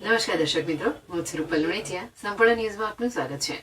નમસ્કાર દર્શક મિત્રો, હું છું રૂપલ લુણીચિયા. સંપૂર્ણ ન્યૂઝમાં આપનું સ્વાગત છે.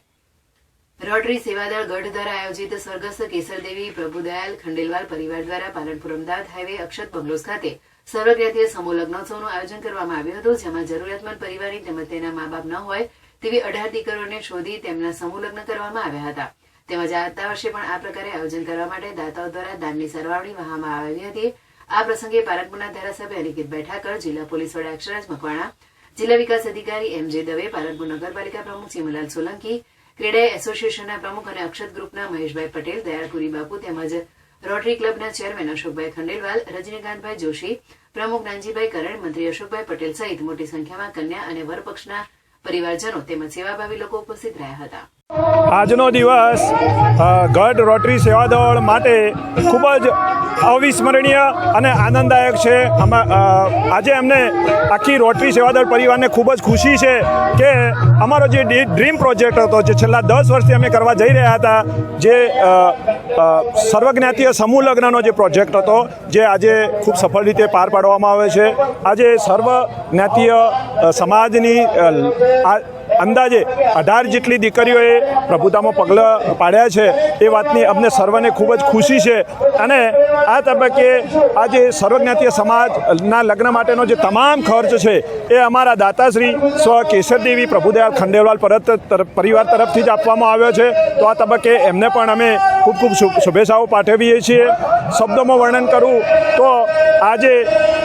રોટરી સેવાદળ ગઢ દ્વારા આયોજિત સ્વર્ગસ્થ કેસરદેવી પ્રભુદયાલ ખંડેલવાલ પરિવાર દ્વારા પાલનપુર અમદાવાદ હાઈવે અક્ષત બંગલોઝ ખાતે સર્વજ્ઞાતીય સમૂહ લગ્નોત્સવનું આયોજન કરવામાં આવ્યું હતું, જેમાં જરૂરિયાતમંદ પરિવારની તેમજ તેના મા બાપ ન હોય તેવી 18 દીકરીઓને શોધી તેમના સમૂહ લગ્ન કરવામાં આવ્યા હતા. તેમજ આવતા વર્ષે પણ આ પ્રકારે આયોજન કરવા માટે દાતાઓ દ્વારા દાનની સરવાળણી વહાવવામાં આવી હતી. આ પ્રસંગે પાલનપુરના ધારાસભ્ય અનિકેતભાઈ ઠાકર, જિલ્લા પોલીસ વડા અક્ષરાજ મકવાણા, જિલ્લા વિકાસ અધિકારી એમ.જે. દવે, પાલનપુર નગરપાલિકા પ્રમુખ ચીમલાલ સોલંકી, ક્રેડાઈ એસોસિએશનના પ્રમુખ અને અક્ષત ગ્રુપના મહેશભાઈ પટેલ, દયાળપુરી બાપુ તેમજ રોટરી ક્લબના ચેરમેન અશોકભાઈ ખંડેલવાલ, રજનીકાંતભાઈ જોશી, પ્રમુખ નાનજીભાઈ કરણ, મંત્રી અશોકભાઈ પટેલ સહિત મોટી સંખ્યામાં કન્યા અને વરપક્ષના પરિવારજનો તેમજ સેવાભાવી લોકો ઉપસ્થિત રહ્યા હતા. આજનો દિવસ ગઢ રોટરી સેવાદળ માટે ખૂબ જ અવિસ્મરણીય અને આનંદદાયક છે. આજે અમને આખી રોટરી સેવાદળ પરિવારને ખૂબ જ ખુશી છે કે અમારો જે ડ્રીમ પ્રોજેક્ટ હતો, જે છેલ્લા 10 વર્ષથી અમે કરવા જઈ રહ્યા હતા, જે સર્વજ્ઞાતીય સમૂહ લગ્નનો જે પ્રોજેક્ટ હતો, જે આજે ખૂબ સફળ રીતે પાર પાડવામાં આવે છે. આજે સર્વજ્ઞાતીય સમાજની અંદાજે 18 જેટલી દીકરીઓએ પ્રભુતામાં પગલાં પાડ્યા છે. એ વાતની અમને સર્વને ખૂબ જ ખુશી છે. અને આ તબક્કે આજે સર્વજ્ઞાતીય સમાજના લગ્ન માટેનો જે તમામ ખર્ચ છે એ અમારા દાતાશ્રી સ્વ કેસરદેવી પ્રભુદયાલ ખંડેલવાલ પરિવાર તરફથી જ આપવામાં આવ્યો છે. તો આ તબક્કે એમને પણ અમે ખૂબ ખૂબ શુભેચ્છાઓ પાઠવીએ છીએ. શબ્દોમાં વર્ણન કરું તો આજે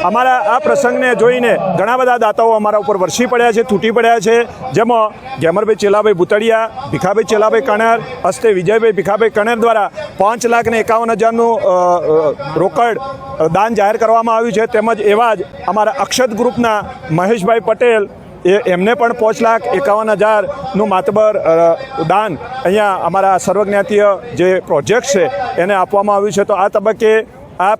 અમારા આ પ્રસંગને જોઈને ઘણા બધા દાતાઓ અમારા ઉપર વરસી પડ્યા છે, તૂટી પડ્યા છે. જેમાં ગેમરભાઈ ચેલાભાઈ ભૂતળિયા, ભીખાભાઈ ચેલાભાઈ કણર, હસ્તે વિજયભાઈ ભીખાભાઈ કણર દ્વારા 5,51,000નું રોકડ દાન જાહેર કરવામાં આવ્યું છે. તેમજ એવા જ અમારા અક્ષત ગ્રુપના મહેશભાઈ પટેલ, એમને પણ 5,51,000નું માતબર દાન અહીંયા અમારા સર્વજ્ઞાતીય જે પ્રોજેક્ટ છે એને આપવામાં આવ્યું છે. તો આ તબક્કે આપ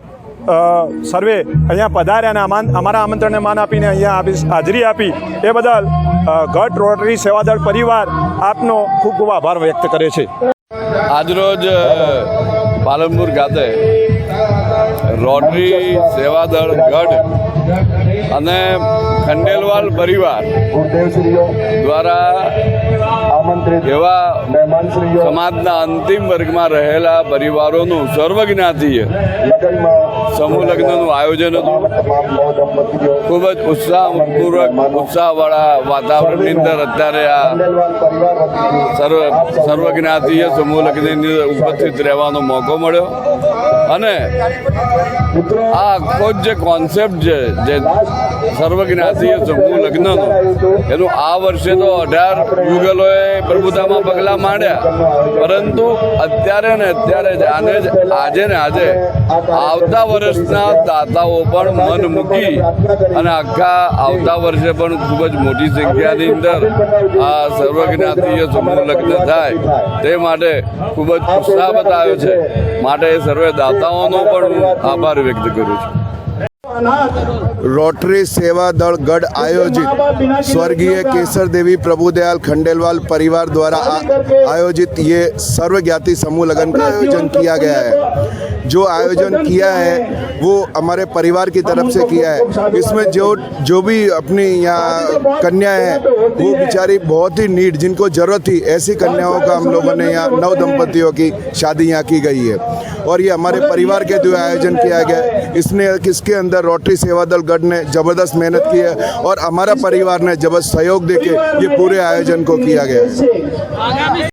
સર્વે અહીંયા પધાર્યા અને અમારા આમંત્રણને માન આપીને અહીંયા હાજરી આપી એ બદલ ગઢ રોટરી સેવાદળ પરિવાર આપનો ખૂબ ખૂબ આભાર વ્યક્ત કરે છે. આજરોજ પાલનપુર ખાતે રોટરી સેવાદળ ગઢ અને ખંડેલવાલ પરિવાર દ્વારા એવા સમાજના અંતિમ વર્ગમાં રહેલા પરિવારોનું સર્વજ્ઞાતીય સમૂહ લગ્નનું આયોજન હતું. ખૂબ જ ઉત્સાહવાળા વાતાવરણની અંદર અત્યારે આ સર્વજ્ઞાતીય સમૂહ લગ્નની ઉપસ્થિત રહેવાનો મોકો મળ્યો. અને આ આખો જે કોન્સેપ્ટ છે, જે સર્વજ્ઞાતીય સમૂહ લગ્નનો, એનું આ વર્ષે તો 18 યુગલોએ પ્રભુતામાં પગલાં માંડ્યા, પરંતુ અત્યારે ને અત્યારે આજે આવતા વર્ષના દાતાઓ પણ મન મૂકી અને આખા આવતા વર્ષે પણ ખૂબ જ મોટી સંખ્યાની અંદર આ સર્વજ્ઞાતીય સમૂહ લગ્ન થાય તે માટે ખૂબ જ ઉત્સાહ બતાવ્યો છે. માટે સર્વે દાતાઓનો પણ હું આભાર વ્યક્ત કરું છું. रोटरी सेवा दल गढ़ आयोजित स्वर्गीय केसर देवी प्रभुदयाल खंडेलवाल परिवार द्वारा आयोजित ये सर्वज्ञाती समूह लगन का आयोजन किया गया है. जो आयोजन किया है वो हमारे परिवार की तरफ से किया है. इसमें जो भी अपनी यहाँ कन्या है वो बेचारी बहुत ही नीड, जिनको ज़रूरत थी, ऐसी कन्याओं का हम लोगों ने यहाँ 9 दंपतियों की शादी यहाँ की गई है. और ये हमारे परिवार के द्वारा आयोजन किया गया है. इसके अंदर रोटरी सेवादल गढ़ ने ज़बरदस्त मेहनत की है और हमारा परिवार ने जबरदस्त सहयोग देके ये पूरे आयोजन को किया गया है.